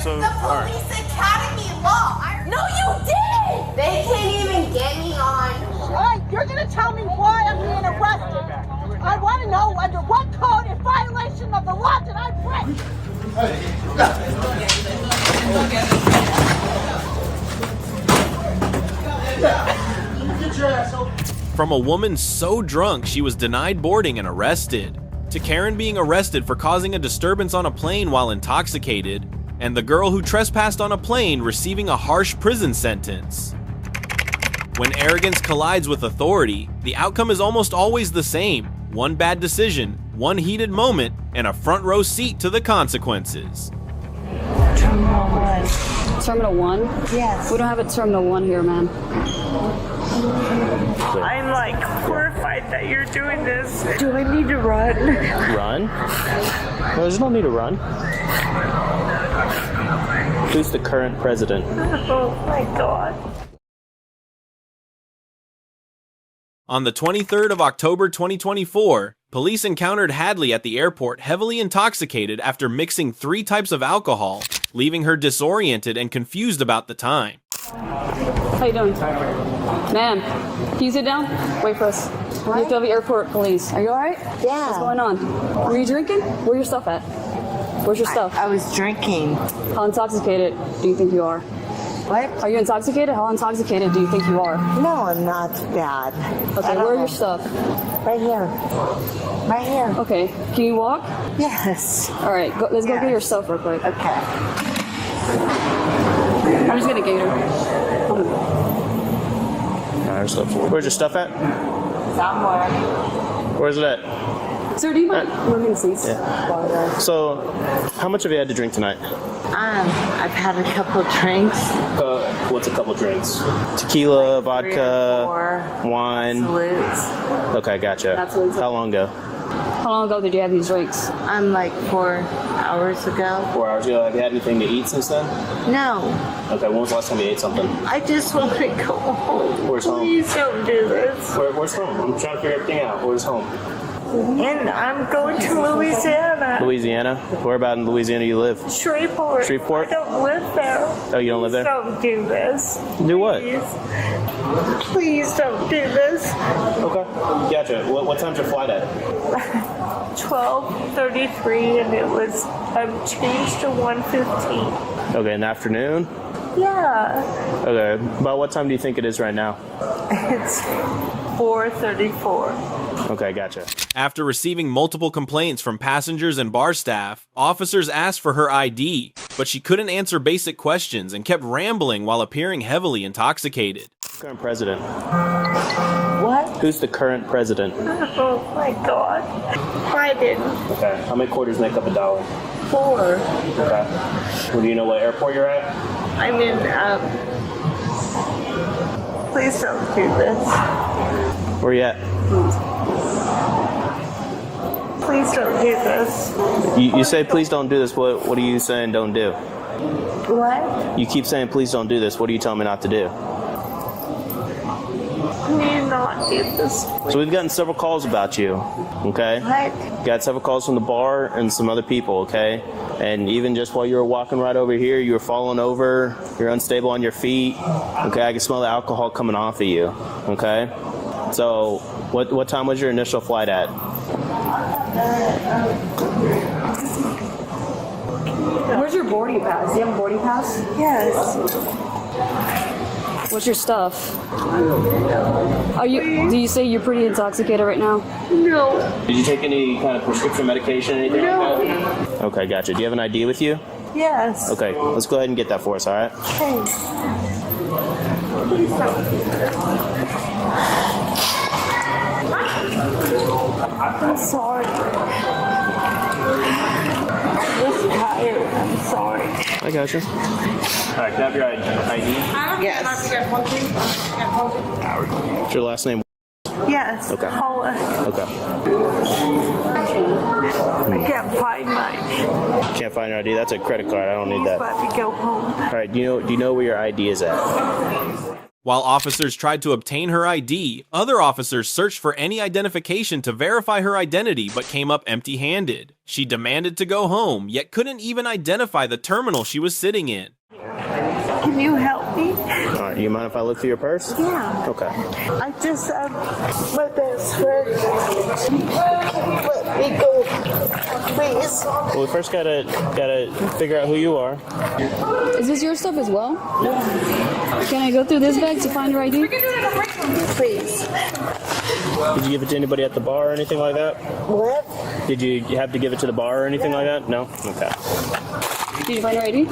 So, the police academy law. No, you didn't! They can't even get me on. All right, you're going to tell me why I'm being arrested. I want to know under what code in violation of the law did I break? from a woman so drunk she was denied boarding and arrested, to Karen being arrested for causing a disturbance on a plane while intoxicated, and the girl who trespassed on a plane receiving a harsh prison sentence. When arrogance collides with authority, the outcome is almost always the same: one bad decision, one heated moment, and a front row seat to the consequences. Terminal 1. Terminal 1? Yes. We don't have a Terminal 1 here, ma'am. I'm like horrified that you're doing this. Do I need to run? Run? Well, there's no need to run. Who's the current president? Oh my God. On the 23rd of October 2024, police encountered Hadley at the airport heavily intoxicated after mixing 3 types of alcohol, leaving her disoriented and confused about the time. How you doing? Ma'am, can you sit down? Wait for us. What? The airport police. Are you alright? Yeah. What's going on? Were you drinking? Where's your stuff at? Where's your stuff? I was drinking. How intoxicated do you think you are? What? Are you intoxicated? How intoxicated do you think you are? No, I'm not bad. Okay, where are your stuff? Right here. Right here. Okay, can you walk? Yes. Alright, let's go Yes. get your stuff real quick. Okay. I'm just gonna get her. Where's your stuff at? Somewhere. Where's it at? Sir, do you mind moving seats? Yeah. So, how much have you had to drink tonight? I've had a couple drinks. What's a couple drinks? Tequila, vodka, 3 or 4 wine. Absolutes. Okay, gotcha. Absolutes. How long ago? How long ago did you have these drinks? Like 4 hours ago. 4 hours ago. Have you had anything to eat since then? No. Okay, when was the last time you ate something? I just want to go home. Where's home? Please don't do this. Where's home? I'm trying to figure everything out. Where's home? And I'm going to Louisiana. Louisiana? Where about in Louisiana you live? Shreveport. Shreveport? I don't live there. Oh, you don't live there? Don't do this. Do what? Please. Please don't do this. Okay, gotcha. What time's your flight at? 12:33, and it was changed to 1:15. Okay, in the afternoon? Yeah. Okay, about what time do you think it is right now? It's 4:34. Okay, gotcha. After receiving multiple complaints from passengers and bar staff, officers asked for her ID, but she couldn't answer basic questions and kept rambling while appearing heavily intoxicated. Current president. What? Who's the current president? Oh my God. Biden. Okay, how many quarters make up $1? 4. Okay. Well, do you know what airport you're at? I'm in, please don't do this. Where you at? Please don't do this. You say please don't do this. What are you saying don't do? What? You keep saying please don't do this. What are you telling me not to do? Can you not do this? So we've gotten several calls about you, okay? What? Got several calls from the bar and some other people, okay? And even just while you were walking right over here, you were falling over, you're unstable on your feet, okay? I can smell the alcohol coming off of you, okay? So what time was your initial flight at? Where's your boarding pass? Do you have a boarding pass? Yes. What's your stuff? Are you? Do you say you're pretty intoxicated right now? No. Did you take any kind of prescription medication, anything No. like that? Okay, gotcha. Do you have an ID with you? Yes. Okay, let's go ahead and get that for us, all right? Okay. Please don't do this. I'm sorry. I'm just tired. I'm sorry. I gotcha. All right, can I have your ID? Yes. What's your last name? Yes. Okay. Paula. Okay. I can't find mine. Can't find your ID. That's a credit card. I don't need Please that. let me go home. All right. Do you know where your ID is at? While officers tried to obtain her ID, other officers searched for any identification to verify her identity but came up empty-handed. She demanded to go home, yet couldn't even identify the terminal she was sitting in. Can you help me? Alright, you mind if I look through your purse? Yeah. Okay. I just, my best friend. Let me go, please. Well, we first gotta figure out who you are. Is this your stuff as well? Can I go through this bag to find your ID? Please. Did you give it to anybody at the bar or anything like that? What? Did you have to give it to the bar or anything like that? No? Okay. Did you find your ID?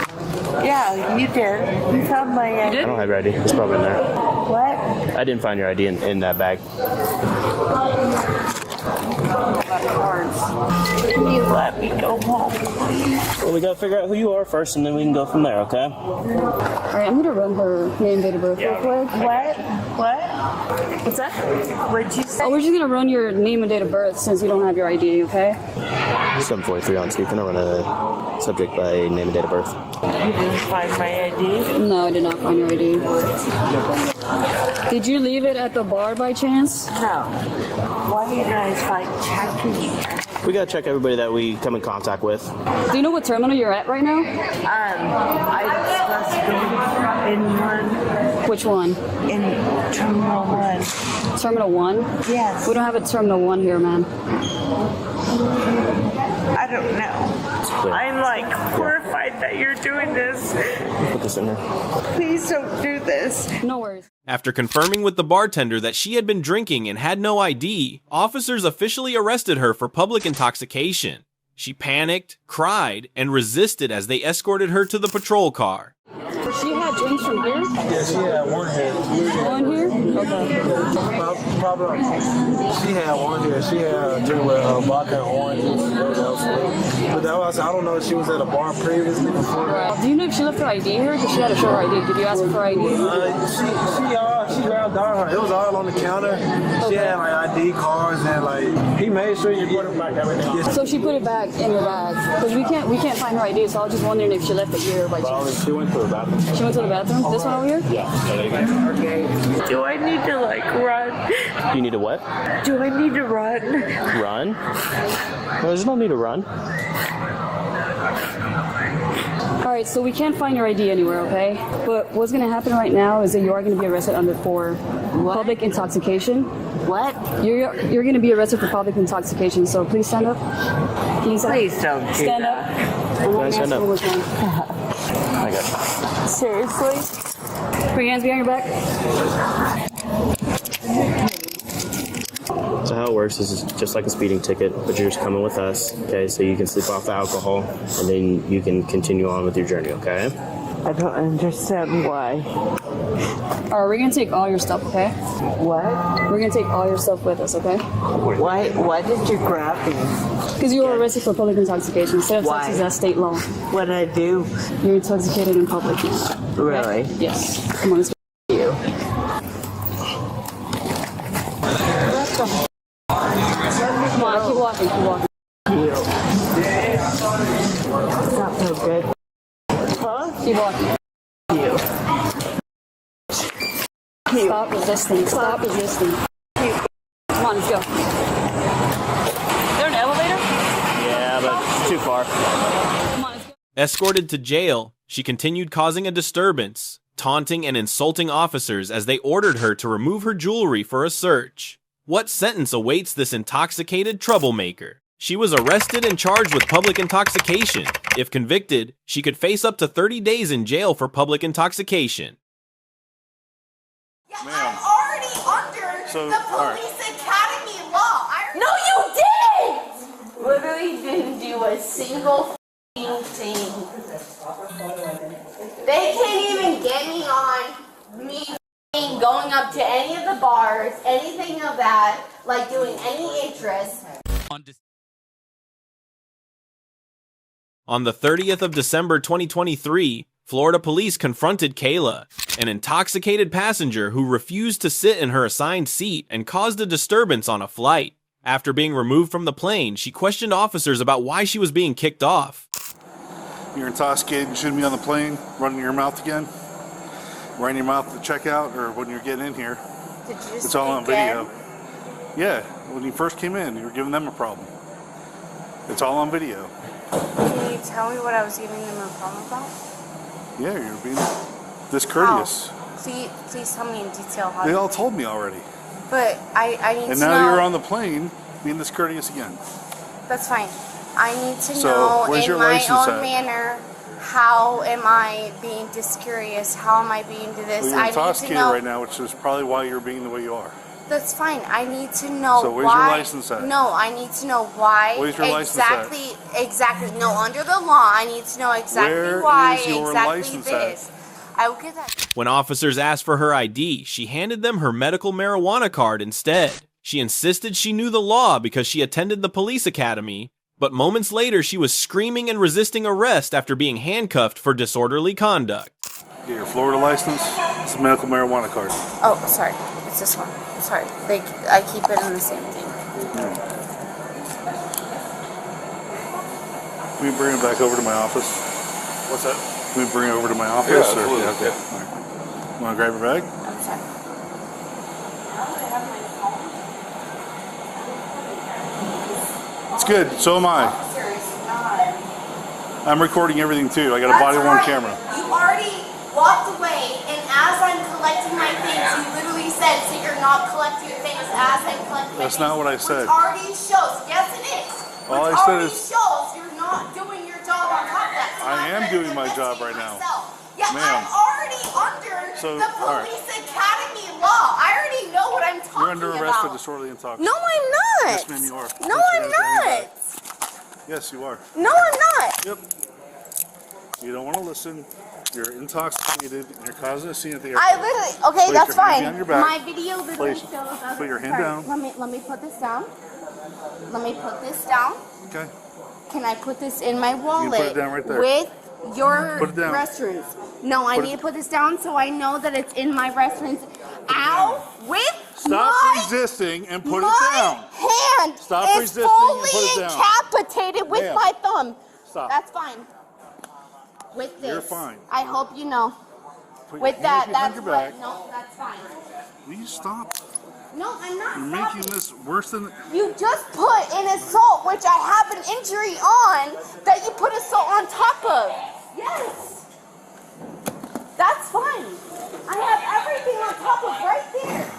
Yeah, you did. You found my ID. I don't have your ID. It's probably in there. What? I didn't find your ID in that bag. Can you let me go home? Well, we gotta figure out who you are first, and then we can go from there, okay? Alright, I'm gonna run her name, date of birth real quick. What? What? What's that? What'd you say? Oh, we're just gonna run your name and date of birth since you don't have your ID, okay? 743 on speaker. I run a subject by name and date of birth. You didn't find my ID? No, I did not find your ID. Did you leave it at the bar by chance? No. Why are you guys checking? We gotta check everybody that we come in contact with. Do you know what terminal you're at right now? I'm supposed to go in one. Which one? In Terminal 1. Terminal 1? Yes. We don't have a Terminal 1 here, man. I don't know. I'm horrified that you're doing this. Put this in there. Please don't do this. No worries. After confirming with the bartender that she had been drinking and had no ID, officers officially arrested her for public intoxication. She panicked, cried, and resisted as they escorted her to the patrol car. She had drinks from here? Yeah, she had one here. One here? Okay. Probably. She had one here. She had a drink with vodka and oranges. But that was, I don't know if she was at a bar previously before that. Do you know if she left her ID here? Because she had to show her ID. Did you ask her for ID? She grabbed all her. It was all on the counter. She had ID cards and he made sure you put it back everything. So she put it back in her bag because we can't find her ID. So I was just wondering if she left it here by chance. She went to the bathroom. She went to the bathroom. This one over here? Yeah. Okay. Do I need to run? You need to what? Do I need to run? Run? No, there's no need to run. Alright, so we can't find your ID anywhere, okay? But what's going to happen right now is that you are going to be arrested under for public intoxication. What? You're going to be arrested for public intoxication, so please stand up. Can you stand Please don't do stand that. up? Stand up. I got it. Seriously? Put your hands behind your back. So how it works is just like a speeding ticket, but you're just coming with us, okay? So you can sleep off the alcohol, and then you can continue on with your journey, okay? I don't understand why. Alright, we're going to take all your stuff, okay? What? We're going to take all your stuff with us, okay? Why did you grab me? Because you were arrested for public intoxication. State of Why? Texas, that's state law. What'd I do? You're intoxicated in public. Really? Yes. Come on, let's go. You. Come on, keep walking, keep walking. It's not so good. Huh? Keep walking. You. Stop resisting. Stop resisting. Come on, let's go. Is there an elevator? Yeah, but it's too far. Come on, let's go. Escorted to jail, she continued causing a disturbance, taunting and insulting officers as they ordered her to remove her jewelry for a search. What sentence awaits this intoxicated troublemaker? She was arrested and charged with public intoxication. If convicted, she could face up to 30 days in jail for public intoxication. Yeah, I'm already under the police academy law. No, you didn't! Literally didn't do a single thing. They can't even get me on me going up to any of the bars, anything of that, doing any interest. On the 30th of December 2023, Florida police confronted Kayla, an intoxicated passenger who refused to sit in her assigned seat and caused a disturbance on a flight. After being removed from the plane, she questioned officers about why she was being kicked off. You're intoxicated, you shouldn't be on the plane, running your mouth again. Right in your mouth to check out or when you're getting in here. Did you just It's all on again? video. Yeah, when you first came in, you were giving them a problem. It's all on video. Can you tell me what I was giving them a problem about? Yeah, you're being discourteous. How? Please tell me in detail how. They all told me already. But I need to And know. now you're on the plane being discourteous again. That's fine. I need to So, know where's in your my license own at? manner. How am I being discourteous? How am I being to this? Well, you're I need to intoxicated know. right now, which is probably why you're being the way you are. That's fine. I need to know So where's why. your license at? No, I need to know why. Where's your license at? Exactly. No, under the law, I need to know exactly Where why. is your exactly license this. I will get that. When officers asked for her ID, she handed them her medical marijuana card instead. She insisted she knew the law because she attended the police academy, but moments later she was screaming and resisting arrest after being handcuffed for disorderly conduct. Get your Florida license. It's a medical marijuana card. Oh, sorry. It's this one. Sorry. I keep it in the same thing. Can we bring it back over to my office? What's that? Can we bring it over to my office? Yeah, or- absolutely. okay. Yeah. All right. Want to grab your bag? I'm sorry. It's good. So am I. I'm recording everything too. I got a body-worn camera. You already walked away, and as I'm collecting my things, you literally said, so you're not collecting your things as I'm collecting my things. That's not what I said. Which already shows, yes it is. All I Which said already is- shows you're not doing your job on top of that. So I I'm am doing my investigate job right now. myself. Yeah, Ma'am. I'm already under So, the all right. police academy law. I already know what I'm talking You're under arrest for about. disorderly intoxication. No, I'm not. Yes, ma'am, you are. No, Yes, I'm you are. not. Yes, you are. No, I'm not. Yep. You don't want to listen. You're intoxicated and you're causing a scene at the airport. I literally, okay, Place that's your hand fine. behind your back. My video literally Place- shows. put your hand Sorry, down. Let me put this down. Let me put this down. Okay. Can I put this in my wallet? put it down right there. With your Put it down. restrooms. No, I Put need it- to put this down so I know that it's in my restrooms. Ow! With Stop my, resisting and put my it down. hand Stop is resisting and fully put it down. incapacitated with Ma'am. my thumb. Stop. That's fine. With this. You're fine. I hope you know. Put With your that, hands behind that's your what. back. No, that's fine. Will you stop? No, I'm not You're stopping. making this worse than. You just put an assault, which I have an injury on, that you put assault on top of. Yes. That's fine. I have everything on top of right there.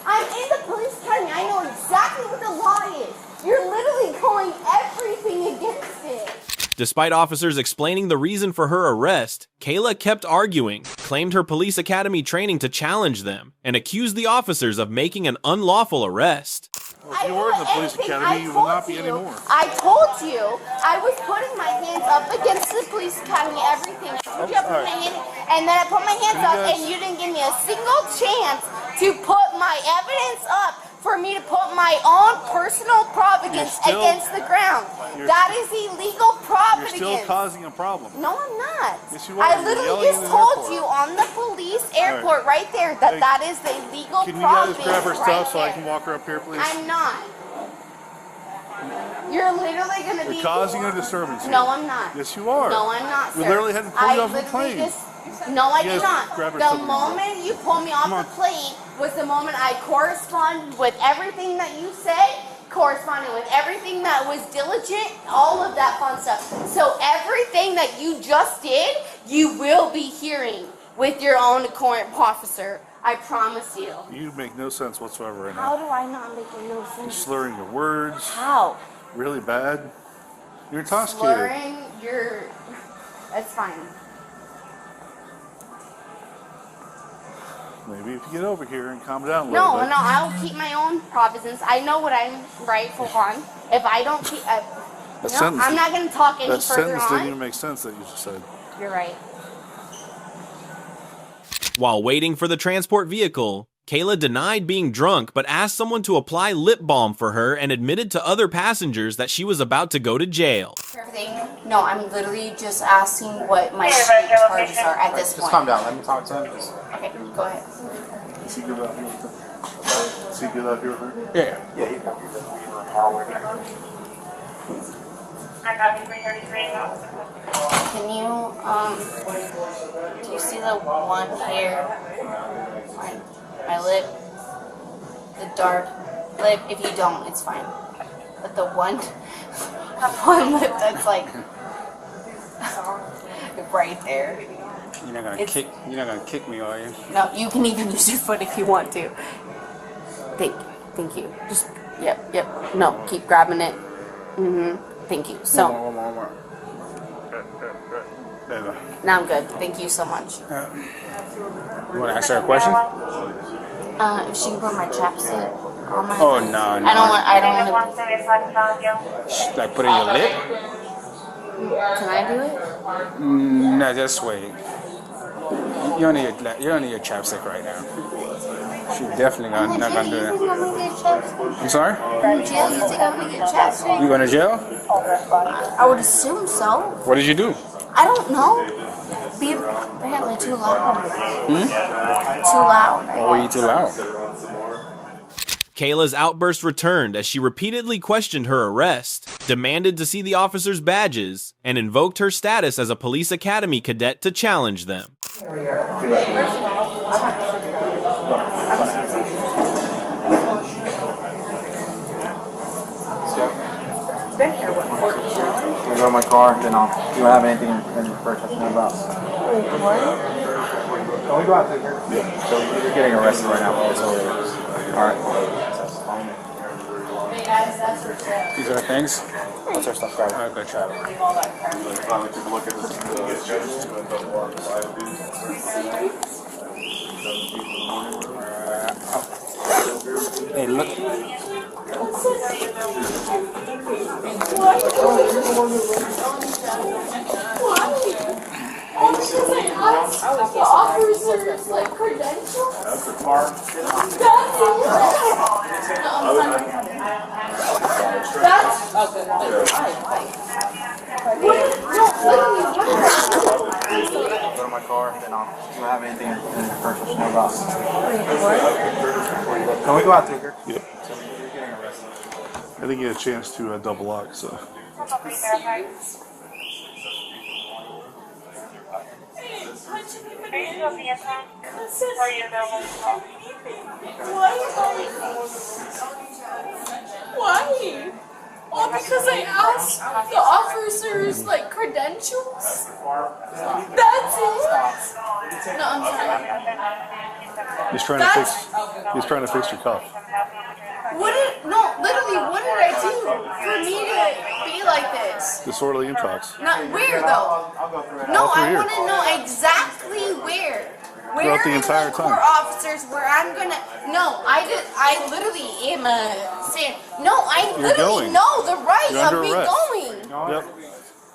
I'm in the police academy. I know exactly what the law is. You're literally calling everything against it. Despite officers explaining the reason for her arrest, Kayla kept arguing, claimed her police academy training to challenge them, and accused the officers of making an unlawful arrest. Well, if you were in the police academy, you will not be anymore. I told you I was putting my hands up against the police academy, everything. I told you I put my hand, and then I put my hands up, and you didn't give me a single chance to put my evidence up for me to put my own personal providence against the ground. That is illegal You're providence. still causing a problem. No, I'm not. Yes, you are. I You're literally yelling just in an told airport. you on the police airport right there that Hey, that is the illegal Can you guys providence grab her right stuff so I there. can walk her up here, please? I'm not. You're literally going to be... You're causing a disturbance here. No, I'm not. Yes, you are. No, I'm not, We sir. literally had to pull you I off the literally plane. No, I You did guys not. grab her The stuff, please. moment you pulled me off Come on. the plane was the moment I corresponded with everything that you said, corresponded with everything that was diligent, all of that fun stuff. So everything that you just did, you will be hearing with your own current officer. I promise you. You make no sense whatsoever right now. How do I not make no You're sense? slurring your words How? really bad. You're intoxicated. Slurring your... That's fine. Maybe if you get over here and calm down a little No, bit. no, I'll keep my own providence. I know what I'm rightful on. If I don't keep... no, sentence- I'm not going to talk any That further sentence didn't on. even make sense that you just said. You're right. While waiting for the transport vehicle, Kayla denied being drunk but asked someone to apply lip balm for her and admitted to other passengers that she was about to go to jail. Everything. No, I'm literally just asking what my charges are at this point. Just calm down. Let me talk to him. Okay, go ahead. Is he good out here with her? Is he good out here with her? Yeah. I'm having 333 now. Can you, do you see the one here? My lip, the dark lip. If you don't, it's fine. But the one lip that's like right there. You're not gonna kick me, are you? No, you can even use your foot if you want to. Thank you. Just, yep. No, keep grabbing it. Thank you. So. One more. There you go. Now I'm good. Thank you so much. You want to ask her a question? If she can put my chapstick on my. Oh, no. I don't want to. Like put it in your lip? Can I do it? No, just wait. You don't need your chapstick right now. She definitely not gonna do that. You want me to get chapstick? I'm sorry? From jail, you think I'm gonna get chapstick? You going to jail? I would assume so. What did you do? I don't know. Be apparently too loud. Too loud. Why were you too loud? Kayla's outburst returned as she repeatedly questioned her arrest, demanded to see the officers' badges, and invoked her status as a police academy cadet to challenge them. You go to my car, then you don't have anything in the first to know about. Can we go out there? Yeah. So you're getting arrested right now. Alright. These are the things? What's our stuff, grab it. Alright, good job. Hey, look. The officers like credentials. That's the car. Go to my car, then you don't have anything in the first to know about. Can we go out there? Yep. So you're getting arrested. I think you had a chance to double lock, so. Why? All because I asked the officers like credentials? That's it? No, I'm sorry. He's trying to fix your cuff. What did I do for me to be like this? Disorderly intox. Not where though? No, I want to know exactly where. Where Throughout the entire are the court officers where I'm gonna? No, I literally am saying no. I literally know the right of me going. Yep.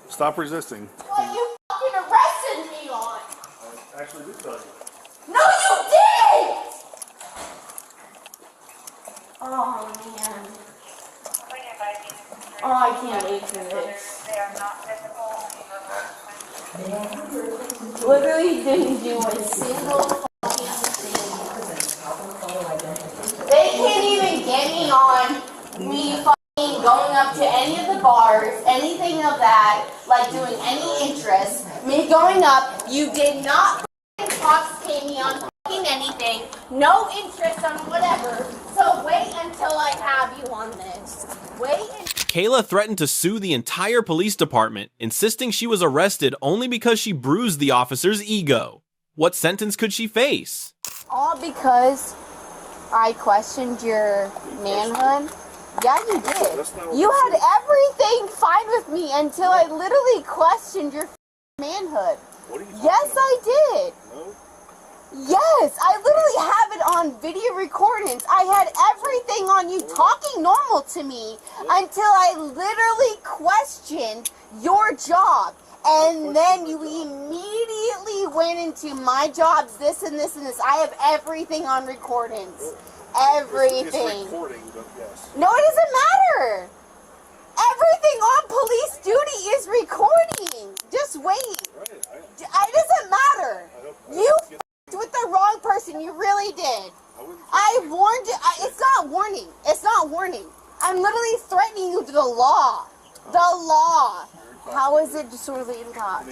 Stop resisting. What you fucking arrested me on? Actually, did tell you. No, you didn't. Oh man. Oh, I can't wait for this. Literally didn't do a single fucking thing. They can't even get me on me fucking going up to any of the bars, anything of that, like doing any interest. Me going up, you did not fucking intoxicate me on fucking anything, no interest on whatever. So wait until I have you on this. Kayla threatened to sue the entire police department, insisting she was arrested only because she bruised the officer's ego. What sentence could she face? All because I questioned your manhood? Yeah, you did. You had everything fine with me until I literally questioned your manhood. Yes, I did. Yes, I literally have it on video recordings. I had everything on you talking normal to me until I literally questioned your job. And then you immediately went into my job's this and this and this. I have everything on recordings. Everything. It's recording, but yes. No, it doesn't matter. Everything on police duty is recording. Just wait. It doesn't matter. You with the wrong person. You really did. I warned you. It's not warning. It's not warning. I'm literally threatening you to the law. The law. How is it disorderly intox?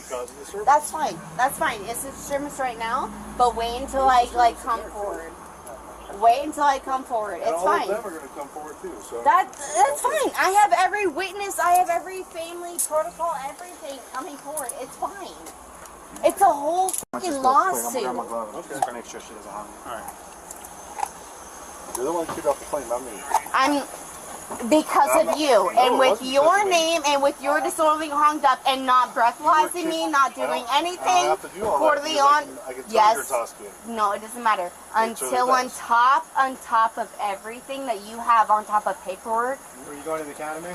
That's fine. That's fine. It's a disturbance right now, but wait until I come forward. Wait until I come forward. It's fine. All of them are going to come forward too. So That's fine. I have every witness. I have every family protocol. Everything coming forward. It's fine. It's a whole fucking lawsuit. Okay. Just make sure she doesn't harm me. All right. You're the one who kicked off the plane, not me. Because of you, and with your name, and with your disorderly hung up, and not breathalyzing me, not doing anything quarterly on. Yes. No, it doesn't matter. Until on top of everything that you have on top of paperwork. Were you going to the academy?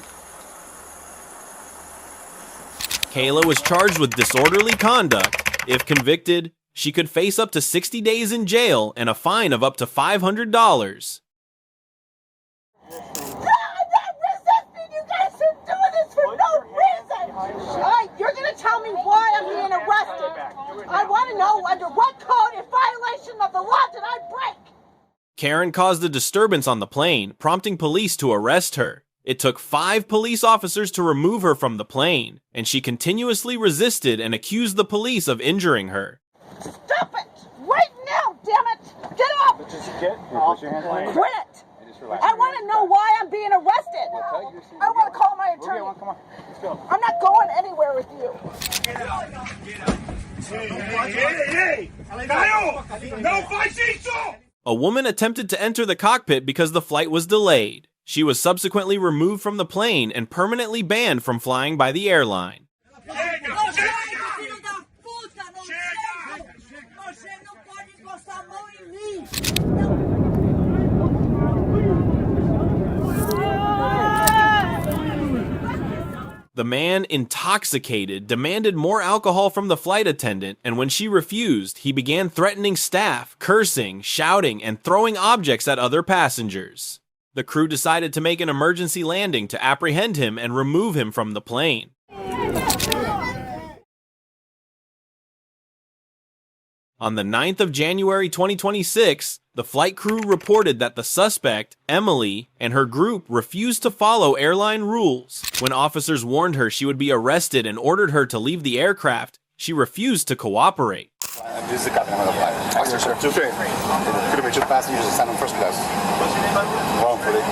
Kayla was charged with disorderly conduct. If convicted, she could face up to 60 days in jail and a fine of up to $500. You're going to tell me why I'm being arrested. I want to know under what code in violation of the law did I break? Karen caused a disturbance on the plane, prompting police to arrest her. It took 5 police officers to remove her from the plane, and she continuously resisted and accused the police of injuring her. Stop it! Right now, damn it! Get off! Quit it! I want to know why I'm being arrested. I want to call my attorney. Come on. Let's go. I'm not going anywhere with you. A woman attempted to enter the cockpit because the flight was delayed. She was subsequently removed from the plane and permanently banned from flying by the airline. The man, intoxicated, demanded more alcohol from the flight attendant, and when she refused, he began threatening staff, cursing, shouting, and throwing objects at other passengers. The crew decided to make an emergency landing to apprehend him and remove him from the plane. On the 9th of January 2026, the flight crew reported that the suspect, Emily, and her group refused to follow airline rules. When officers warned her she would be arrested and ordered her to leave the aircraft, she refused to cooperate. This is the captain of the flight. Officer, sir. Could have been 2 passengers assigned on first class. Wrongfully.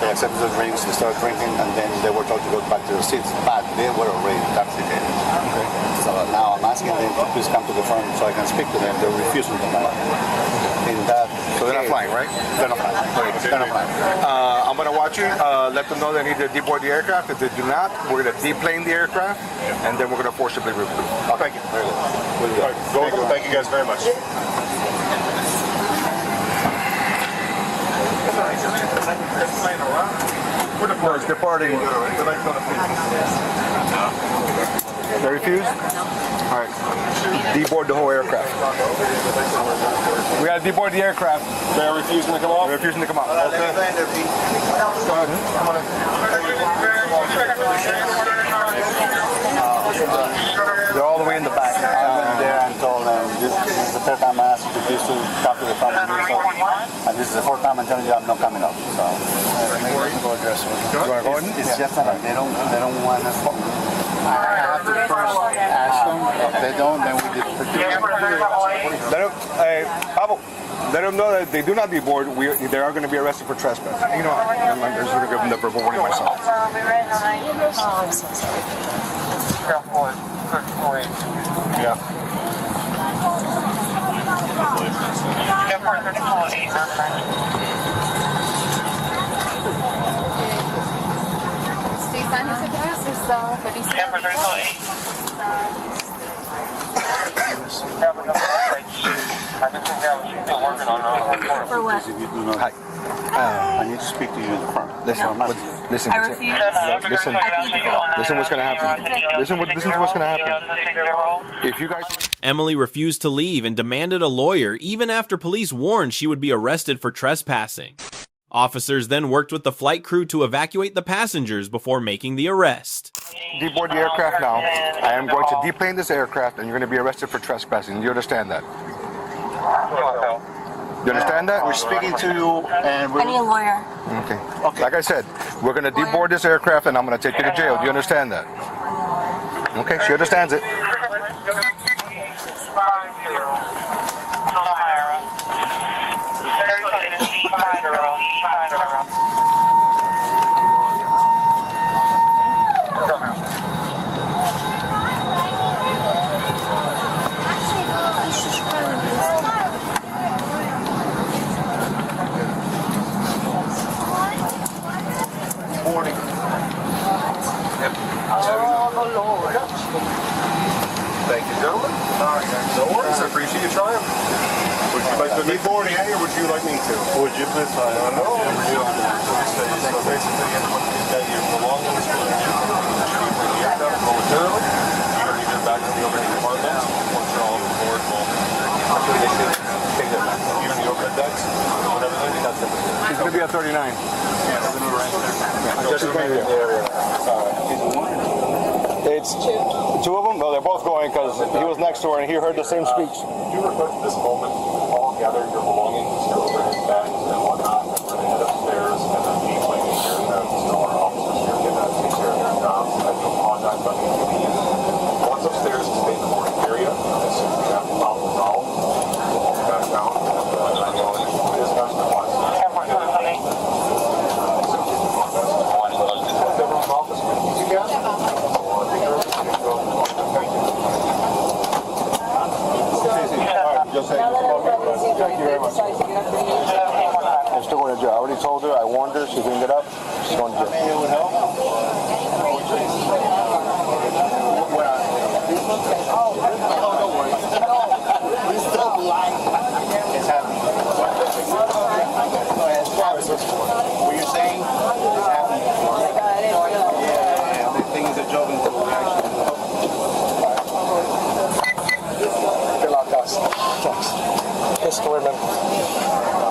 They accepted the drinks, they started drinking, and then they were told to go back to their seats. But they were already intoxicated. Okay. So now I'm asking them to please come to the front so I can speak to them. They're refusing to fly. So they're not flying, right? They're not flying. They're not flying. I'm going to watch you. Let them know they need to deboard the aircraft. If they do not, we're going to deplane the aircraft, and then we're going to forcibly remove them. Oh, thank you. Very good. Thank you guys very much. No, it's departing. They refused? All right. Deboard the whole aircraft. We got to deboard the aircraft. They're refusing to come off? They're refusing to come off. Okay. Go ahead. Come on in. They're all the way in the back. I went there and told them, this is the 3rd time I asked you to please to talk to the family. And this is the 4th time I'm telling you I'm not coming up. So, it's just that they don't want us. I have to first ask them. If they don't, then we just let them know that they do not deboard. They are going to be arrested for trespass. You know, I'm just going to give them the verbal warning myself. Oh, I'm so sorry. Yeah. For what? Hi. I need to speak to you in the front. Listen. I refuse. Listen what's going to happen. Listen to what's going to happen. If you guys... Emily refused to leave and demanded a lawyer even after police warned she would be arrested for trespassing. Officers then worked with the flight crew to evacuate the passengers before making the arrest. Deboard the aircraft now. I am going to deplane this aircraft and you're going to be arrested for trespassing. Do you understand that? You understand that? We're speaking to you and I need a lawyer. Okay. Like I said, we're going to deboard this aircraft and I'm going to take you to jail. Do you understand that? Okay, she understands it. Thank you, gentlemen. No worries, I appreciate you trying. Would you like to be boarding or would you like me to? Would you please try? No. So basically, that your belongings will be momentarily. You're going to get back to the overhead department. Once you're all aboard, actually they should take that back. Even the overhead decks, whatever they need, that's it. She's going to be at 39. Yeah, we're going to right there. Just right there. It's two of them? No, they're both going because he was next to her and he heard the same speech. Do you request at this moment all gather your belongings, your overhead bags and whatnot, and then head upstairs and then be waiting here and then still our officers here get that take care of their jobs. I do apologize about the inconvenience. Once upstairs is stay in the boarding area, as soon as we have the problem resolved, we'll walk back down and discuss the process. Thank you very much. They're still going to jail. I already told her, I warned her, she didn't get up, she's going to jail. What you're saying is happening. Yeah, the thing is a job until Fill out that. Thanks. Yes, go ahead,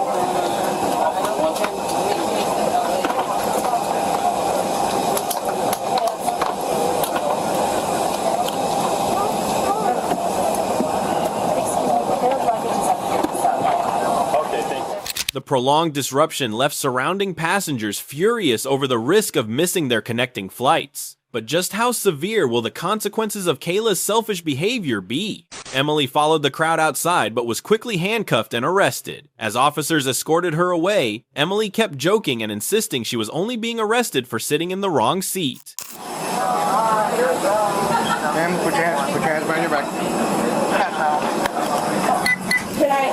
The prolonged disruption left surrounding passengers furious over the risk of missing their connecting flights. But just how severe will the consequences of Kayla's selfish behavior be? Emily followed the crowd outside but was quickly handcuffed and arrested. As officers escorted her away, Emily kept joking and insisting she was only being arrested for sitting in the wrong seat. Ma'am, put your hands behind your back. Can I?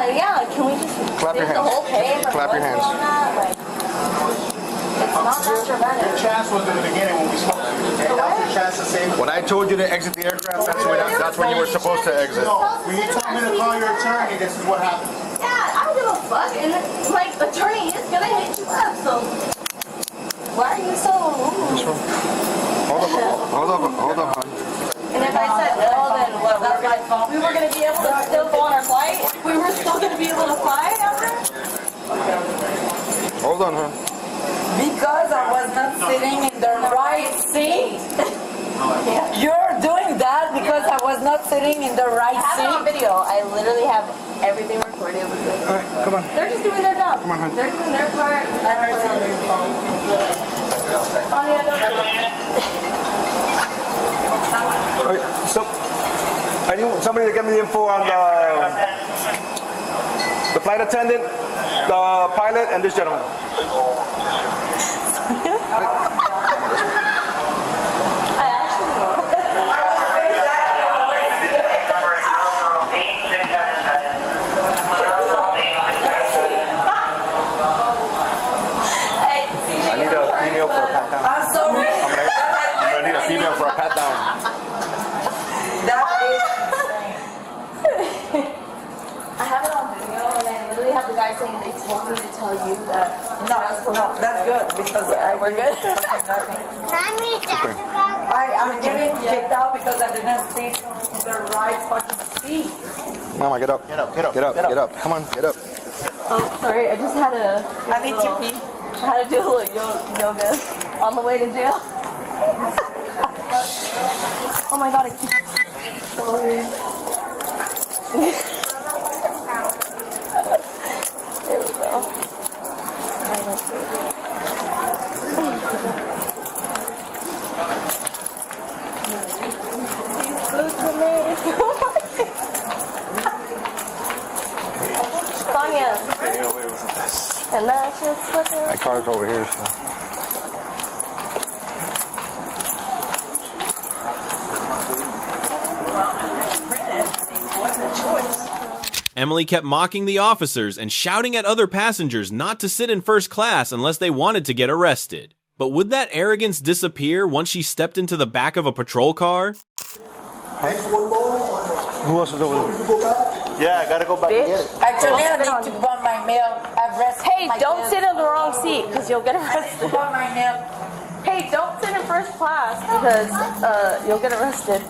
Yeah, can we just Clap your hands. the whole page? Clap your hands. It's not detrimental. Your chance was in the beginning when we spoke to you. Okay? That was your chance to say. When I told you to exit the aircraft, that's when you were supposed to exit. When you told me to call your attorney, this is what happened. Yeah, I don't give a fuck. And like, attorney is gonna hit you up, so why are you so rude? Hold up, hon. And if I said no, then what? That's my fault. We were gonna be able to still go on our flight. We were still gonna be able to fly after. Hold on, hon. Because I was not sitting in the right seat. You're doing that because I was not sitting in the right I have it on seat. video. I literally have everything recorded with it. All right, come on. They're just doing their job. Come on, hon. They're doing their part. I heard on their phone. Oh, yeah, Okay, so, I need somebody to get me the info on the flight attendant, the pilot, and this gentleman. I need a female for a pat down. I'm sorry. I need a female for a pat down. That is. I have it on video, and I literally have the guy saying they told me to tell you that. No, that's good because We're good. I'm getting kicked out because I didn't sit in the right fucking seat. Mama, get up. Get up. Come on, get up. Oh, sorry. I just had a. I need to pee. I had to do a little yoga on the way to jail. Oh my god, I keep. Sorry. There we go. My car's over here, so. Emily kept mocking the officers and shouting at other passengers not to sit in first class unless they wanted to get arrested. But would that arrogance disappear once she stepped into the back of a patrol car? Who else is over there? Yeah, I gotta go back and get it. Actually, I need to buy my mail address. Hey, don't sit in the wrong seat because you'll get arrested. Buy my mail. Hey, don't sit in first class because you'll get arrested.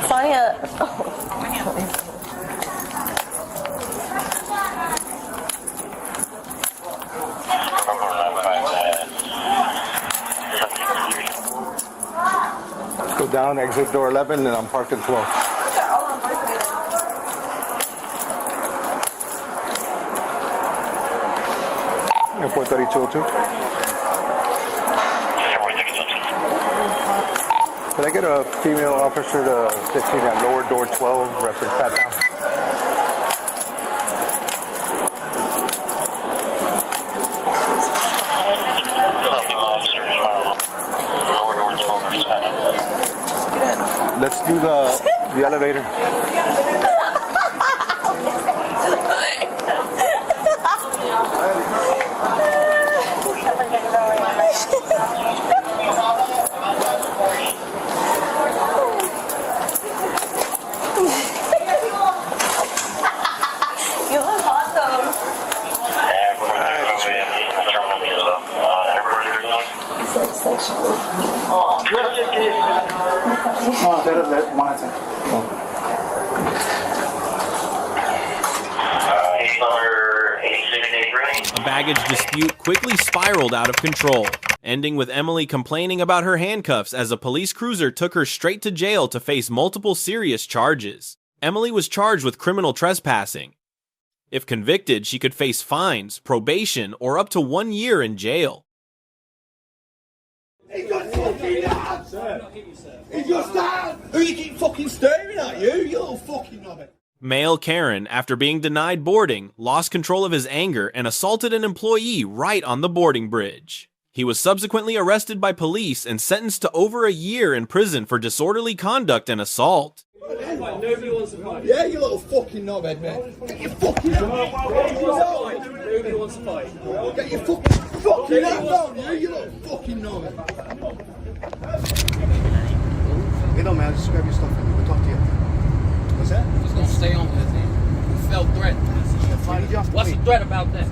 Sonia. Go down, exit door 11, and I'm parked at 12. Airport 3202. Can I get a female officer to sit at lower door 12, reference pat down? Let's do the elevator. A baggage dispute quickly spiraled out of control, ending with Emily complaining about her handcuffs as a police cruiser took her straight to jail to face multiple serious charges. Emily was charged with criminal trespassing. If convicted, she could face fines, probation, or up to 1 year in jail. He's your dad! Who you keep fucking staring at, you little fucking knobhead? Male Karen, after being denied boarding, lost control of his anger and assaulted an employee right on the boarding bridge. He was subsequently arrested by police and sentenced to over a year in prison for disorderly conduct and assault. Nobody wants to fight. Yeah, you little fucking knobhead, man. Get your fucking Nobody wants to fight. Get your fucking hands on you little fucking knobhead. Hey, no, man, just grab your stuff and we'll talk to you. What's that? Just gonna stay on with it. You felt threatened. What's the threat about that?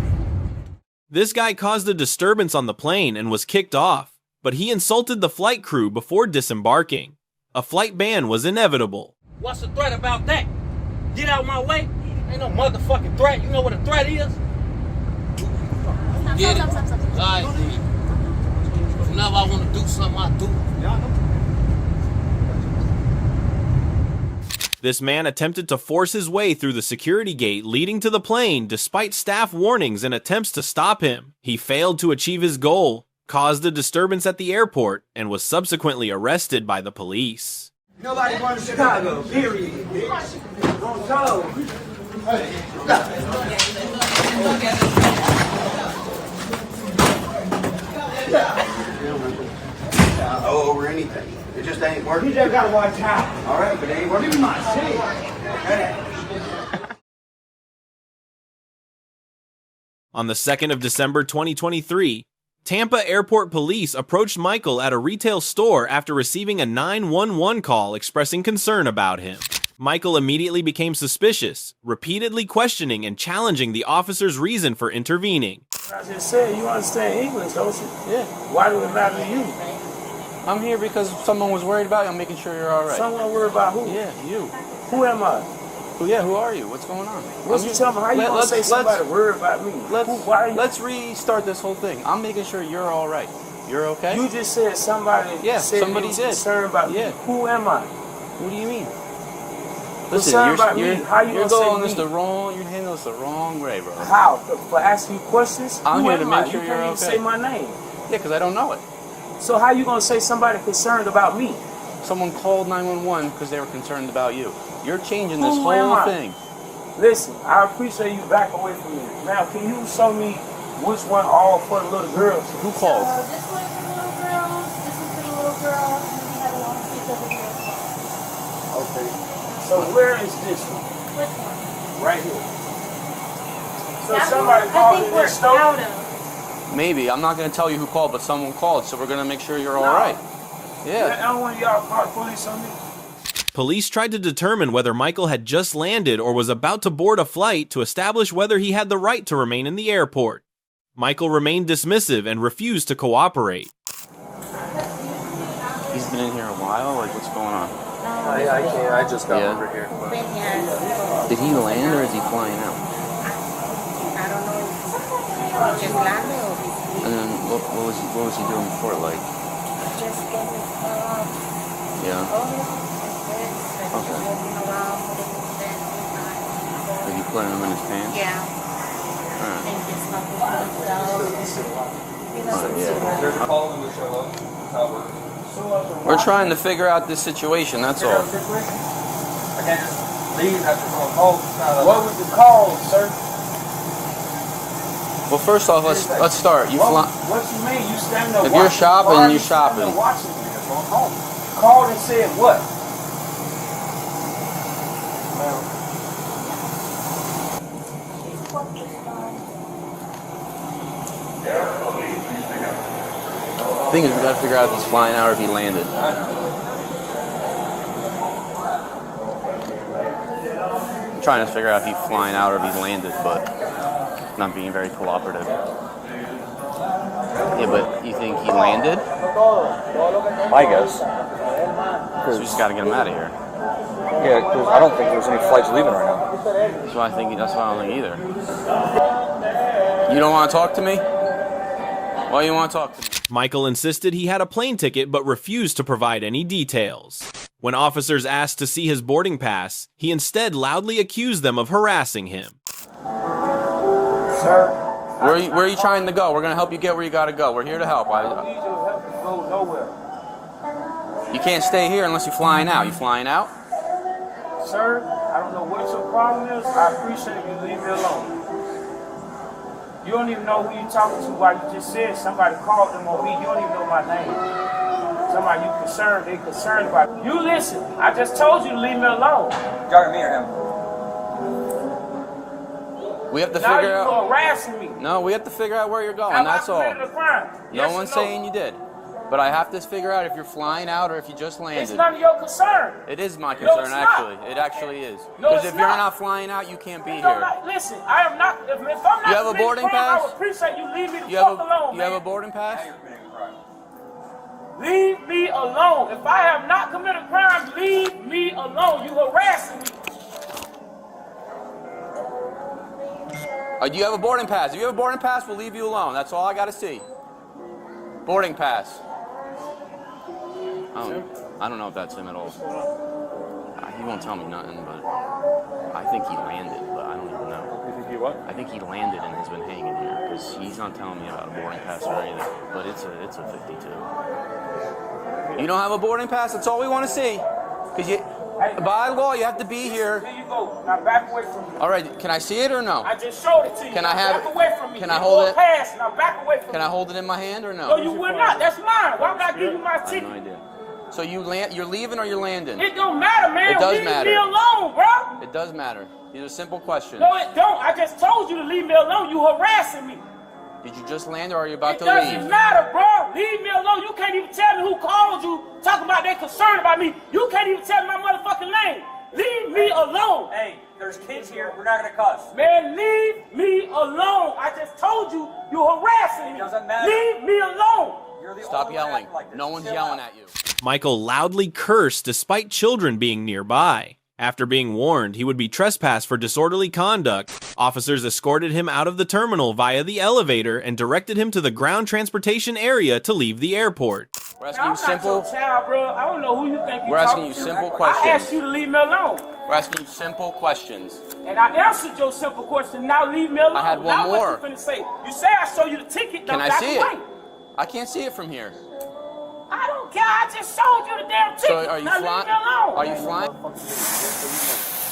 This guy caused a disturbance on the plane and was kicked off, but he insulted the flight crew before disembarking. A flight ban was inevitable. What's the threat about that? Get out my way. Ain't no motherfucking threat. You know what a threat is? Get it? Alright, then. Whenever I want to do something, I do. This man attempted to force his way through the security gate leading to the plane despite staff warnings and attempts to stop him. He failed to achieve his goal, caused a disturbance at the airport, and was subsequently arrested by the police. Nobody going to Chicago, period, bitch. Don't go. Over anything. It just ain't working. You just gotta watch out. All right, but it ain't working. Give me my seat. On the 2nd of December 2023, Tampa Airport Police approached Michael at a retail store after receiving a 911 call expressing concern about him. Michael immediately became suspicious, repeatedly questioning and challenging the officer's reason for intervening. I just said, you understand English, don't you? Yeah. Why do it matter to you? I'm here because someone was worried about you. I'm making sure you're all right. Someone worried about who? Yeah, you. Who am I? Who are you? What's going on? What's you tell me? How you gonna say somebody worried about me? Let's restart this whole thing. I'm making sure you're all right. You're okay? You just said somebody said somebody did. Concerned about me. Who am I? What do you mean? Listen, you're going this the wrong. You're handling this the wrong way, bro. How? For asking you questions? I'm who here to am make I? sure you you're can't okay. Even say my name. Yeah, because I don't know it. So how you gonna say somebody concerned about me? Someone called 911 because they were concerned about you. You're changing this whole thing. Listen, I appreciate you back away from me. Now, can you show me which one all for the little girls? Who called? So this one's for the little girls, this one's for the little girls, and then we have a long piece over here as well. Okay. So where is this one? Which one? Right here. So That somebody one, called I think in we're this store? out of. Maybe. I'm not going to tell you who called, but someone called, so we're going to make sure you're all right. Yeah. I don't want y'all call police on me. Police tried to determine whether Michael had just landed or was about to board a flight to establish whether he had the right to remain in the airport. Michael remained dismissive and refused to cooperate. He's been in here a while? Like, what's going on? I can't. I just got over here. Been here. Did he land or is he flying out? I don't know. He just landed or he's And then what was he doing before? Like, just getting yeah. Okay. Did he put him in his pants? Yeah. Alright. And just We're trying to figure out this situation, that's all. I can't just leave after someone calls. What was the call, sir? Well, first off, let's start. You fly. What you mean? You stand there If you're watching? shopping, Why are you're you standing there shopping. watching me? Called and said what? The thing is, we gotta figure out if he's flying out or if he landed. I'm trying to figure out if he's flying out or if he's landed, but not being very cooperative. Yeah, but you think he landed? I guess. So we just gotta get him out of here. Yeah, because I don't think there's any flights leaving right now. That's why I don't think either. You don't want to talk to me? Why you want to talk to me? Michael insisted he had a plane ticket but refused to provide any details. When officers asked to see his boarding pass, he instead loudly accused them of harassing him. Sir? Where are you trying to go? We're going to help you get where you got to go. We're here to help. I need you to help me go nowhere. You can't stay here unless you're flying out. You flying out? Sir, I don't know what your problem is. I appreciate you leave me alone. You don't even know who you're talking to. Like you just said, somebody called them on me. You don't even know my name. Somebody you concerned, they concerned about. You listen. I just told you to leave me alone. Talking to me or him? We have to now figure out. Now you're harassing me. No, we have to figure out where you're going. Have That's I all. committed a crime? No Yes one's or no? saying you did. But I have to figure out if you're flying out or if you just landed. It's none of your concern. It is my No, concern, it's not. actually. It actually is. No, Because it's if you're not. not flying out, you can't be You here. know, like, listen, I am not. If I'm not You have a committing boarding crime, pass? I would appreciate you leave me the You fuck have alone, you have man. a boarding pass? Leave me alone. If I have not committed a crime, leave me alone. You harassing me. Do you have a boarding pass? If you have a boarding pass, we'll leave you alone. That's all I got to see. Boarding pass. I don't know if that's him at all. He won't tell me nothing, but I think he landed, but I don't even know. You think he what? I think he landed and has been hanging here because he's not telling me about a boarding pass or anything. But it's a 52. You don't have a boarding pass? That's all we want to see. Because by law, you have to be here. Here you go. Now back away from me. All right, can I see it or no? I just showed it to you. Can now I have back it? away from me. Can I You hold go it? Pass. Now back away from me. Can I hold it in my hand or no? No, you will not. That's mine. Why would I give you my I have ticket? no idea. So you're leaving or you're landing? It don't matter, man. It does leave matter. me alone, bro. It does matter. These are simple questions. No, it don't. I just told you to leave me alone. You harassing me. Did you just land or are you about It to doesn't leave? matter, bro. Leave me alone. You can't even tell me who called you, talking about they concerned about me. You can't even tell me my motherfucking name. Leave me alone. Hey, there's kids here. We're not gonna cuss. Man, leave me alone. I just told you harassing me. Doesn't matter. Leave me alone. Stop yelling. No one's yelling at you. Michael loudly cursed despite children being nearby. After being warned he would be trespassed for disorderly conduct, officers escorted him out of the terminal via the elevator and directed him to the ground transportation area to leave the airport. We're asking you simple. I'm not your child, bro. I don't know who you think We're asking you talking to. simple I questions. asked you to leave me alone. We're asking you simple questions. And I answered your simple question. Now leave me alone. I had one now more. What you finna say? You say I show you the ticket. Can now I back see away. it? I can't see it from here. don't care. I just showed you the damn ticket. So are you now flying? leave me alone. Are you flying?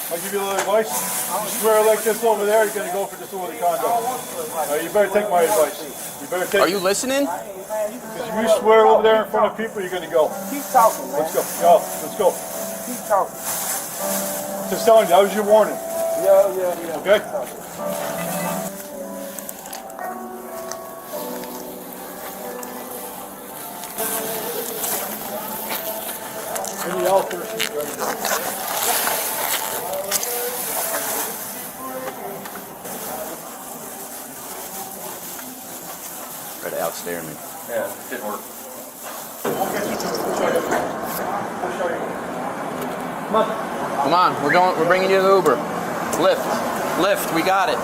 I'll give you a little advice. You swear like this over there, you're going to go for disorderly conduct. You better take my advice. You better take Are you listening? Because if you swear over there in front of people, you're going to go. Keep talking, man. Let's go. Go. Let's go. Keep talking. Just telling you, that was your warning. Yeah. Okay? Any else person's ready to go. Try to outstare me. Yeah, it didn't work. Come on, we're bringing you the Uber. Lift, we got it.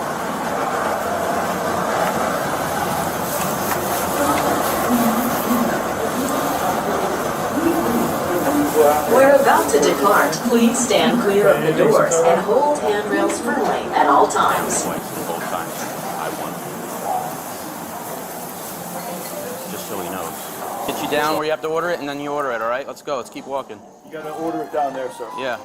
We're about to depart. Please stand clear of the doors and hold handrails firmly at all times. Just so he knows. Get you down where you have to order it, and then you order it, all right? Let's go. Let's keep walking. You got to order it down there, sir. Yeah.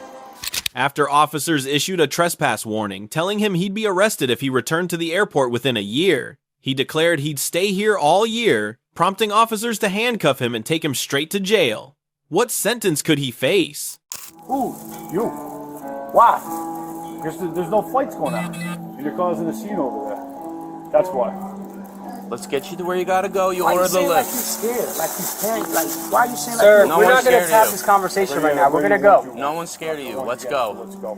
After officers issued a trespass warning, telling him he'd be arrested if he returned to the airport within a year, he declared he'd stay here all year, prompting officers to handcuff him and take him straight to jail. What sentence could he face? Ooh, you. Why? Because there's no flights going out. You're causing a scene over there. That's why. Let's get you to where you gotta go. You Why order you the saying like lift. you scared? Like you can't, like, why are you saying Sir, like no we're one's not going to scared have of this you. conversation right now. We're going to go. No one's scared of you. Let's go. Let's go.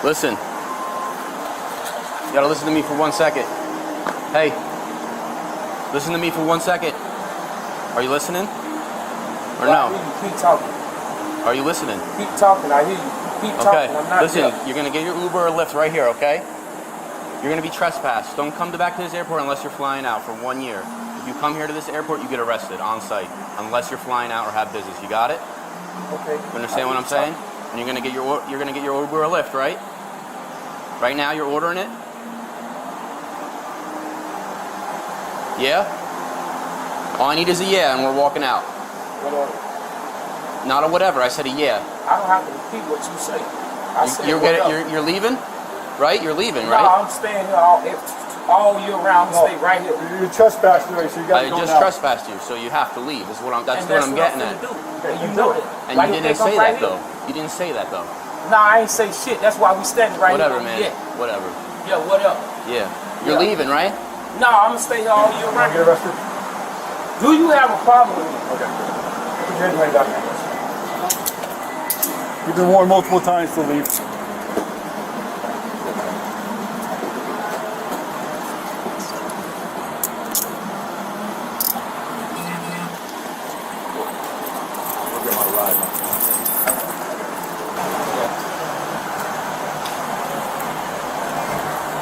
Listen. You gotta listen to me for 1 second. Hey. Listen to me for 1 second. Are you listening? Or no? Keep talking. Are you listening? Keep talking. I hear you. Keep talking. I'm not Listen, deaf. you're gonna get your Uber or Lyft right here, okay? You're gonna be trespassed. Don't come back to this airport unless you're flying out for 1 year. If you come here to this airport, you get arrested on site, unless you're flying out or have business. You got it? Okay. You understand what I'm saying? And you're gonna get your Uber or Lyft, right? Right now, you're ordering it. Yeah. All I need is a yeah, and we're walking out. Whatever. Not a whatever. I said a yeah. I don't have to repeat what you say. I said You're leaving, right? You're leaving, No, right? I'm staying here all year round. Stay right here. You're trespassing, so you got to I go just now. trespassed you, so you have to leave. That's what I'm getting at. You know it. And you didn't say that though. You didn't say that though. Nah, I ain't say shit. That's why we standing right Whatever, here. man. Yeah. Whatever. Yeah, whatever. Yeah. You're leaving, right? No, I'm gonna stay here all year round. Get arrested? Do you have a problem with me? Okay. Put your hands right back. You've been warned multiple times to leave.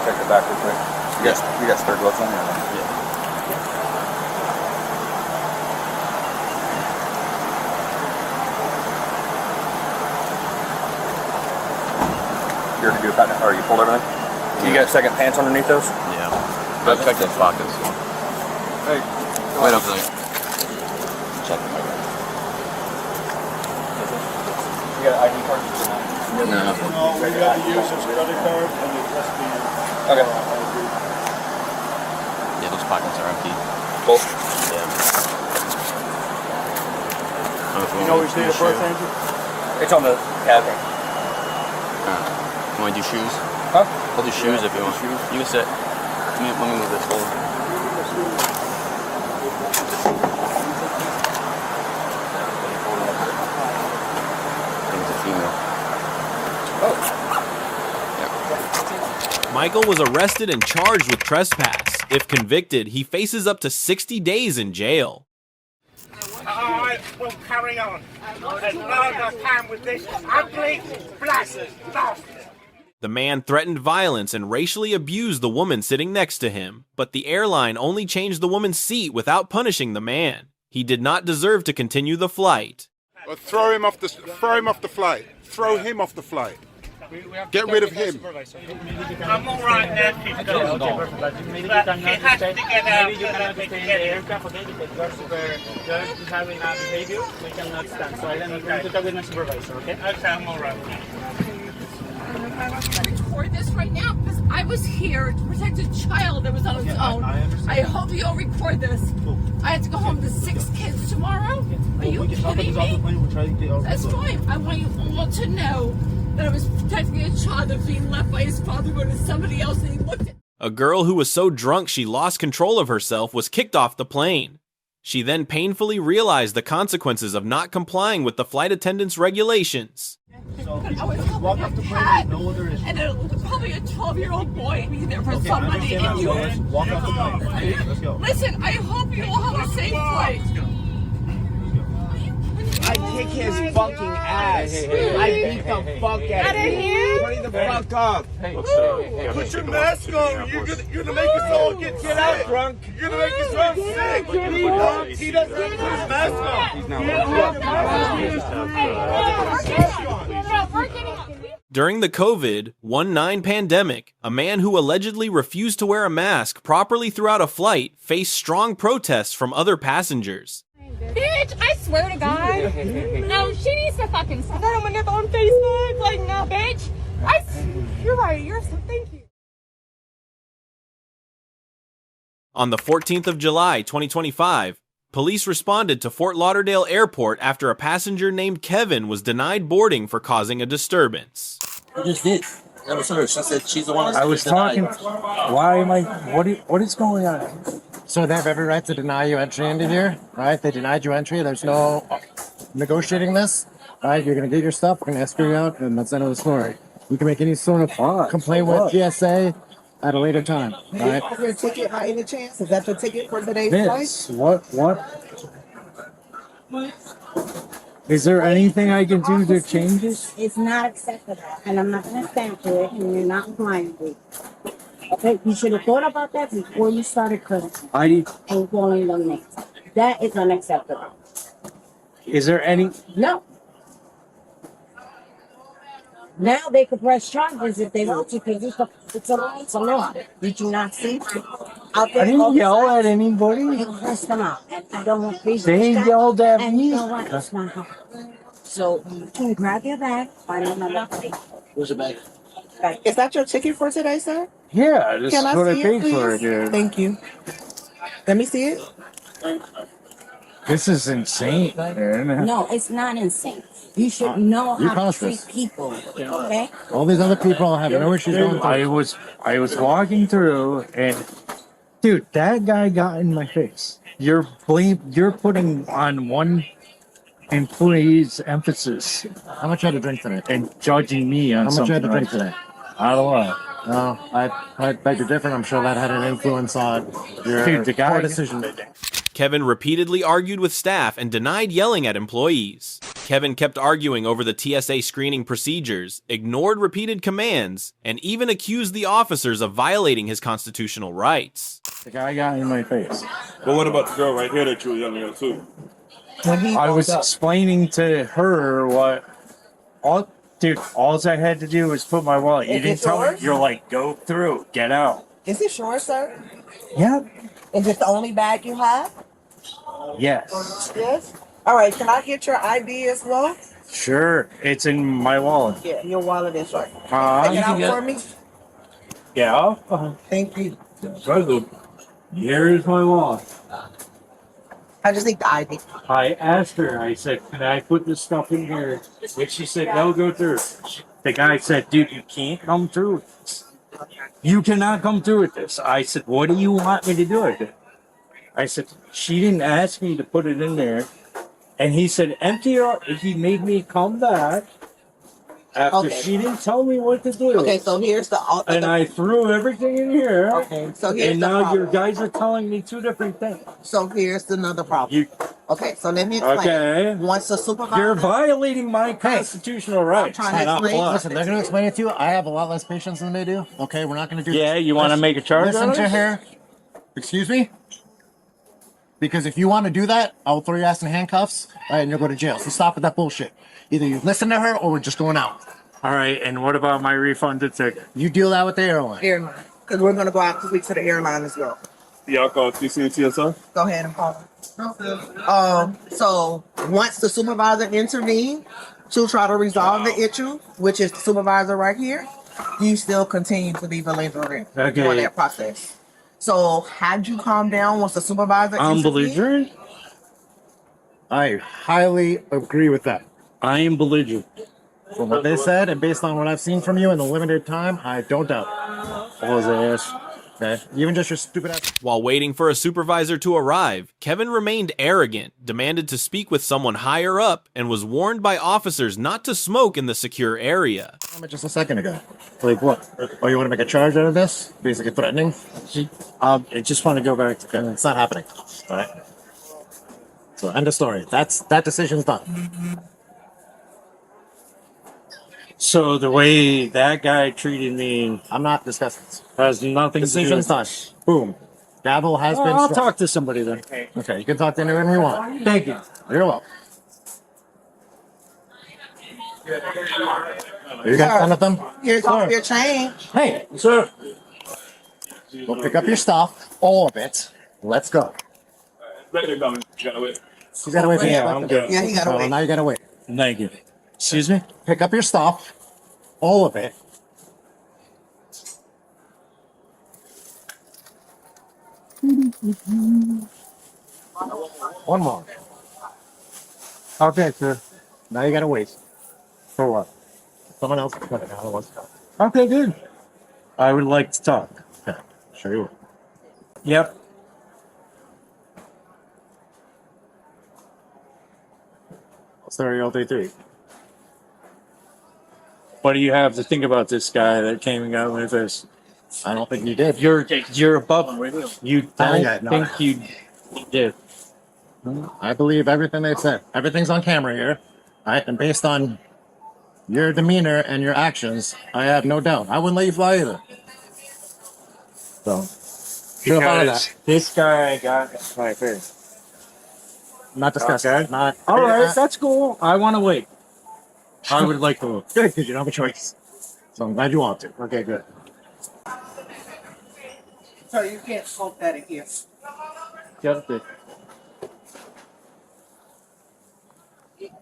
Check it back real quick. You got spare gloves on here? Yeah. You're to do that, or you pulled everything? You got second pants underneath those? Yeah. Go check those pockets. Hey. Wait a second. Check them. You got an ID card? No. No, we got to use his credit card and the rest of Okay. Yeah, those pockets are empty. Both? Yeah. You know which date of birth, Andrew? It's on the cab. You want to do shoes? Huh? I'll do shoes if you want. You can sit. Let me move this forward. I think it's a female. Michael was arrested and charged with trespass. If convicted, he faces up to 60 days in jail. Alright, we'll carry on. There's no time with this ugly, blasted bastard. The man threatened violence and racially abused the woman sitting next to him, but the airline only changed the woman's seat without punishing the man. He did not deserve to continue the flight. Or throw him off the flight. Throw him off the flight. Get rid of him. I'm all right now. She's gone. Maybe you cannot stay. Maybe you cannot stay in the aircraft, okay? Because you're having a behavior we cannot stand. So I'm going to talk with my supervisor, okay? Okay, I'm all right. Record this right now because I was here to protect a child that was on its own. I hope you'll record this. I have to go home to 6 kids tomorrow. Are you kidding me? That's fine. I want you all to know that I was protecting a child that was being left by his father going to somebody else, and he looked at. A girl who was so drunk she lost control of herself was kicked off the plane. She then painfully realized the consequences of not complying with the flight attendant's regulations. I was helping a cat, and it was probably a 12-year-old boy being there for somebody. And you walk off the plane. Let's go. Listen, I hope you all have a safe flight. I kick his fucking ass. I beat the fuck out of him. Hurry the fuck up. Put your mask on. You're gonna make us all get out drunk. You're gonna make us all sick. He doesn't put his mask on. During the COVID-19 pandemic, a man who allegedly refused to wear a mask properly throughout a flight faced strong protests from other passengers. Bitch, I swear to God. No, she needs to fucking stop. I don't want to on Facebook. Like, no, bitch. You're right. You're so, thank you. On the 14th of July, 2025, police responded to Fort Lauderdale Airport after a passenger named Kevin was denied boarding for causing a disturbance. Who just did? That was her. She said she's the one. I was talking. Why am I? What is going on? So they have every right to deny you entry into here, right? They denied you entry. There's no negotiating this, right? You're gonna get your stuff. We're gonna escort you out, and that's the end of the story. You can make any sort of complaint with GSA at a later time, right? Is your ticket by any chance? Is that the ticket for today's Vince, flight? what? Is there anything I can do to change this? It's not acceptable, and I'm not going to stand for it, and you're not complying with it. Okay, you should have thought about that before you started cursing and calling them names. That is unacceptable. Is there any? No. Now they could press charges if they want to, because it's a law. Did you not see? I didn't yell at anybody. And press them out. And I don't want to They yelled at and me. you know what? It's not happening. So you can grab your bag, find another place. Where's your bag? Is that your ticket for today, sir? Yeah, this Can is what I see paid it, for it, please? dude. Thank you. Let me see it. This is insane, man. No, it's not insane. You should know You how to caused treat this. people, okay? All these other people have no issues going through. I was walking through, and dude, that guy got in my face. You're putting on one employee's emphasis. How much you had to drink today? And judging me on something. How much you had to drink today? I don't know. No, I bet you're different. I'm sure that had an influence on your poor decision making. Kevin repeatedly argued with staff and denied yelling at employees. Kevin kept arguing over the TSA screening procedures, ignored repeated commands, and even accused the officers of violating his constitutional rights. The guy got in my face. But what about the girl right here that you were yelling at too? I was explaining to her what all I had to do was put my wallet. You didn't tell me. You're like, go through, get out. Is it yours, sir? Yeah. Is it the only bag you have? Yes. Yes. All right. Can I get your ID as well? Sure. It's in my wallet. Yeah, your wallet is right. Take it out for me. Yeah. Thank you. Here's my wallet. I just need the ID. I asked her, I said, can I put this stuff in here? And she said, no, go through. The guy said, dude, you can't come through with this. You cannot come through with this. I said, what do you want me to do with it? I said, she didn't ask me to put it in there. And he said, empty it out. He made me come back after she didn't tell me what to do. Okay, so here's the... And I threw everything in here. Okay, so here's and the now problem. your guys are telling me two different things. So here's another problem. Okay, so let me explain. Okay. Once the supervisor... You're violating my constitutional rights. I'm trying to explain. Listen, they're going to explain it to you. I have a lot less patience than they do. Okay, we're not going to do this. Yeah, you want to make a charge Listen on to us? her. Excuse me? Because if you want to do that, I'll throw your ass in handcuffs, and you'll go to jail. So stop with that bullshit. Either you listen to her, or we're just going out. All right, and what about my refunded ticket? You deal that with the airline. Airline. Because we're going to go out to the airline as well. Y'all call TCNTSR? Go ahead and call them. So once the supervisor intervenes to try to resolve the issue, which is the supervisor right here, you still continue to be belligerent for that process. So had you calm down once the supervisor intervened? Belligerent? I highly agree with that. I am belligerent. From what they said, and based on what I've seen from you in the limited time, I don't doubt. What was I asked? Okay. Even just your stupid ass. While waiting for a supervisor to arrive, Kevin remained arrogant, demanded to speak with someone higher up, and was warned by officers not to smoke in the secure area. Just a second ago. Like what? Oh, you want to make a charge out of this? Basically threatening? I just want to go back to... It's not happening. All right. So end of story. That decision's done. So the way that guy treated me... I'm not discussing this. Has nothing Decision's to do done. Boom. Gavel has been I'll struck. talk to somebody then. Okay, you can talk to anyone you want. Thank you. You're welcome. You got none of them? Here's off your change. Hey, sir. Go pick up your stuff, all of it. Let's go. You gotta wait for Yeah, I'm good. Yeah, he got to wait. Now you gotta wait. Thank you. Excuse me? Pick up your stuff, all of it. One more. Okay, sir. Now you gotta wait. For what? Someone else can cut it out. Okay, good. I would like to talk. Okay, sure you will. Yep. Sorry, all day 3. What do you have to think about this guy that came and got with us? I don't think you did. You're above him. You don't think you did. I believe everything they said. Everything's on camera here. All right, and based on your demeanor and your actions, I have no doubt. I wouldn't let you fly either. So, feel part of that. This guy got my face. Not discussing. Okay. Not. All right, that's cool. I want to wait. I would like to wait. Good, because you don't have a choice. So I'm glad you want to. Okay, good. So you can't smoke that in here. Just it.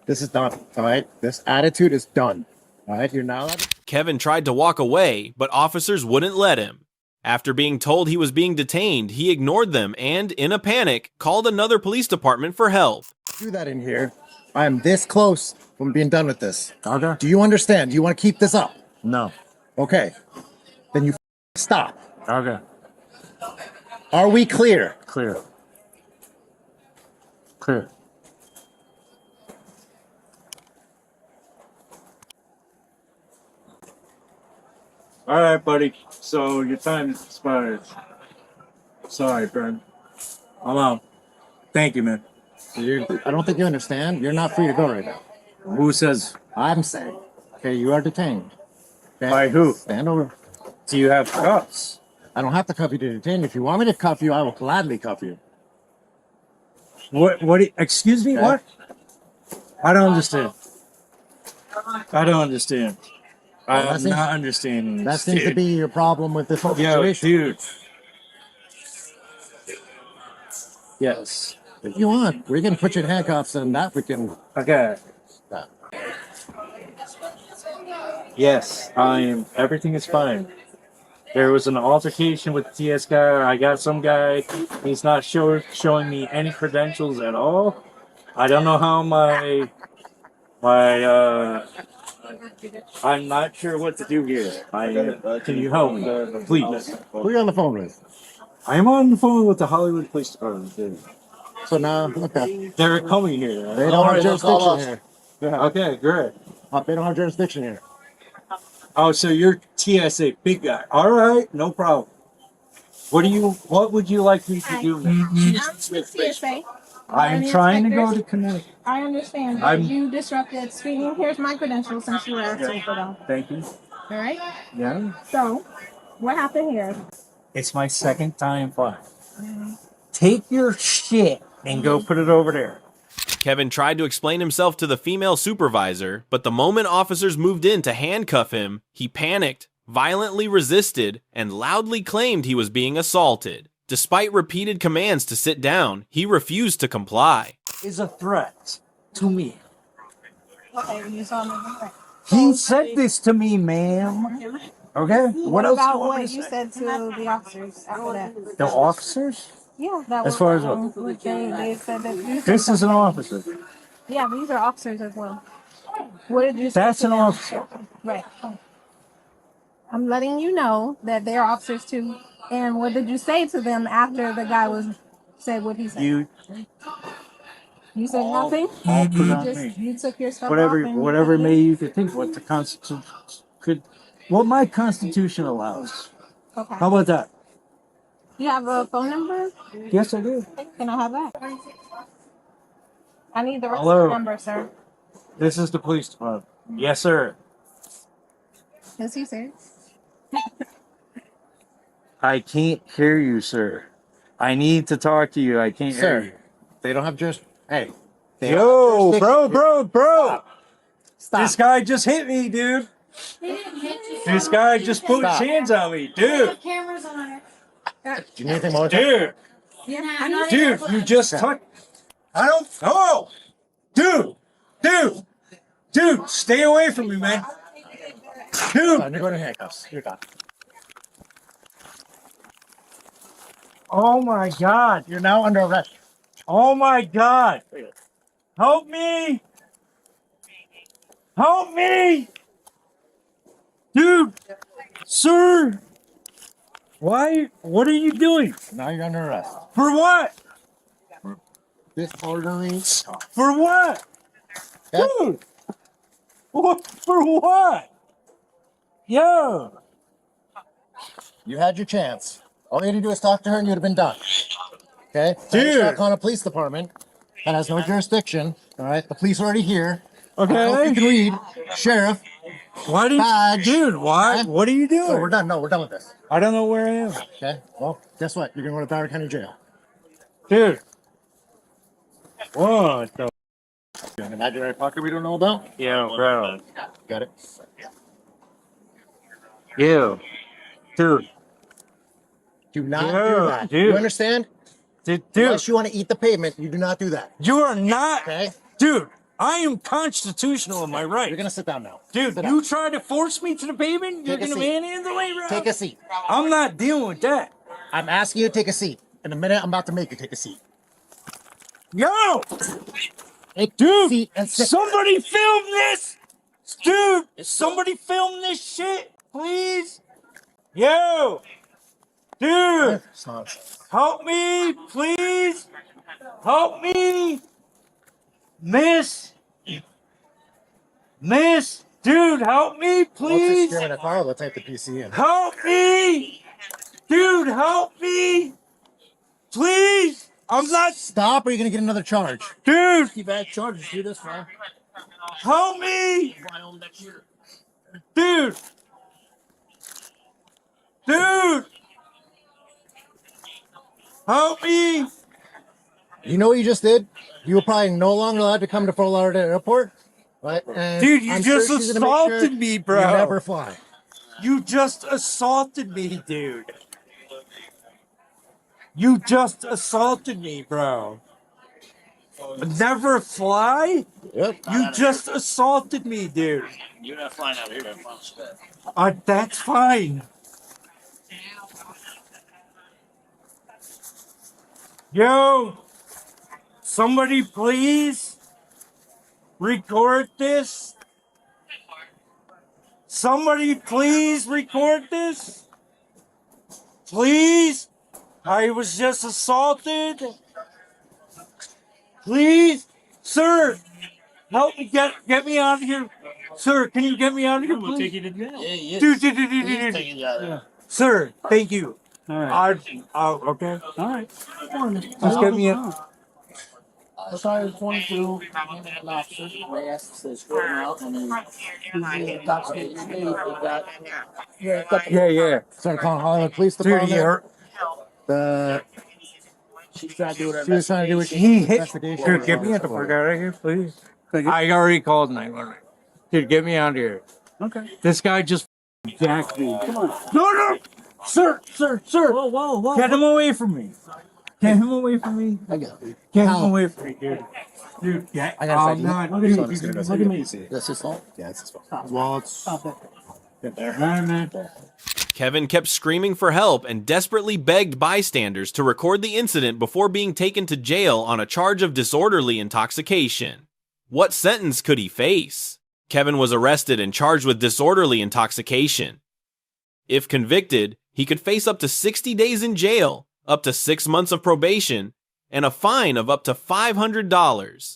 This is done. All right, this attitude is done. All right, you're now allowed. Kevin tried to walk away, but officers wouldn't let him. After being told he was being detained, he ignored them and, in a panic, called another police department for help. Do that in here. I am this close from being done with this. Okay. Do you understand? Do you want to keep this up? No. Okay. Then you stop. Okay. Are we clear? Clear. Clear. All right, buddy. So your time is expired. Sorry, Brent. I'm out. Thank you, man. I don't think you understand. You're not free to go right now. Who says? I'm saying. Okay, you are detained. Okay? By who? Stand over. Do you have cuffs? I don't have to cuff you to detain you. If you want me to cuff you, I will gladly cuff you. What? Excuse me? Okay. What? I don't understand. I don't understand. I'm not understanding. That seems to be your problem with this whole situation. Dude. Yes. If you want, we can put you in handcuffs and that we can. Okay. Yes, everything is fine. There was an altercation with the TS guy. I got some guy. He's not showing me any credentials at all. I don't know how I'm not sure what to do here. Can you help me, please? Who are you on the phone with? I am on the phone with the Hollywood Police Department. Dude. So now, okay. They're coming here. They don't have jurisdiction here. Okay, great. They don't have jurisdiction here. Oh, so you're TSA, big guy. All right, no problem. What would you like me to do? TSA. I'm trying to go to Connecticut. I understand, but you disrupted screening. Here's my credentials since you were asking for them. Thank you. All right? Yeah. So, what happened here? It's my second time flying. Take your shit and go put it over there. Kevin tried to explain himself to the female supervisor, but the moment officers moved in to handcuff him, he panicked, violently resisted, and loudly claimed he was being assaulted. Despite repeated commands to sit down, he refused to comply. Is a threat to me. Okay, you saw me. He said this to me, ma'am. Okay? What else about do you want what me to you say? said to the officers after that? The officers? Yeah, that As was far as what? what they said that you said This is an something. officer. Yeah, these are officers as well. What did you say? That's to an them? officer. Right. I'm letting you know that they're officers too. And what did you say to them after the guy said what he said? You said nothing. All put on me. You took your stuff Whatever, off and whatever may you could think. What the Constitution could, what my Constitution allows. Okay. How about that? You have a phone number? Yes, I do. Can I have that? I need the rest Hello. of the number, sir. This is the police department. Yes, sir. Is he serious? I can't hear you, sir. I need to talk to you. I can't hear you. They don't have just. Hey. Yo, bro. Stop. This guy just hit me, dude. This guy just put his hands on me, dude. Cameras on it. Do you need anything more? Dude, dude, you just touched. I don't. Oh, dude, stay away from me, man. Dude, You're going to handcuffs. You're done. oh my God. You're now under arrest. Oh my God. Help me. Help me. Dude, sir. Why? What are you doing? Now you're under arrest. For what? Disorderly. For what? Okay. Dude. What? For what? Yo. You had your chance. All you had to do is talk to her and you'd have been done. Okay? Dude. Back on a police department that has no jurisdiction. All right? The police are already here. Okay. I don't know if you can read. Sheriff. Why do you, Badge. dude? Why? What are you doing? Oh, we're done. No, we're done with this. I don't know where I am, Okay? Well, guess what? You're going to go to Broward County Jail. dude. What the? An imaginary pocket we don't know about? Yo, bro. Got it. Yo, dude. Do not Yeah, do that. dude. You understand? Dude, Unless you want to eat the pavement, you do not do that. you are not. Okay? Dude, I am constitutional in my right. You're going to sit down now. Dude, Sit you down. try to force me to the pavement? You're Take a going to seat. manhandle me, bro? Take a seat. I'm not dealing with that. I'm asking you to take a seat. In a minute, I'm about to make you take a seat. Yo! Take Dude, a seat and sit. somebody film this! Dude, somebody film this shit, please? Yo! Dude! Help me, please! Help me! Miss! Dude, help me, please! Let's in a car. Let's type the PC in. Help me! Dude, help me! Please! I'm not... Stop or you're going to get another charge. Dude! Keep bad charges. Do this, man. Help me! Dude! Dude! Help me! You know what you just did? You were probably no longer allowed to come to Fort Lauderdale Airport. Right? And Dude, you I'm just sure she's gonna make assaulted sure me, bro. You never fly. You just assaulted me, dude. You just assaulted me, bro. Never fly? Yep. You just assaulted me, dude. You're not flying out here. That's fine. Yo, somebody please record this. Somebody please record this. Please. I was just assaulted. Please. Sir, help me get me out of here. Sir, can you get me out of here, please? Take you to jail. Yeah, Dude. Take you out of there. Sir, thank you. All right. Okay. All right. Just get me out. Sorry, 22. An officer. They asked to escort him out, and then he's intoxicated state. Yeah. Started calling Hollywood Police Dude, Department. you hurt. The She's trying to do it. She was trying to do it. He hit. Dude, get me out the fuck out of here, please. I already called 911. Dude, get me out of here. Okay. This guy just jacked me. Come on. No! Sir! Whoa. Get him away from me. Get him away from me. I got it. Get him away from me, dude. Dude, I got God. Look at me. Look at me. That's his fault? Yeah, it's his fault. Well, it's... Stop it. Get there. Man. Kevin kept screaming for help and desperately begged bystanders to record the incident before being taken to jail on a charge of disorderly intoxication. What sentence could he face? Kevin was arrested and charged with disorderly intoxication. If convicted, he could face up to 60 days in jail, up to 6 months of probation, and a fine of up to $500.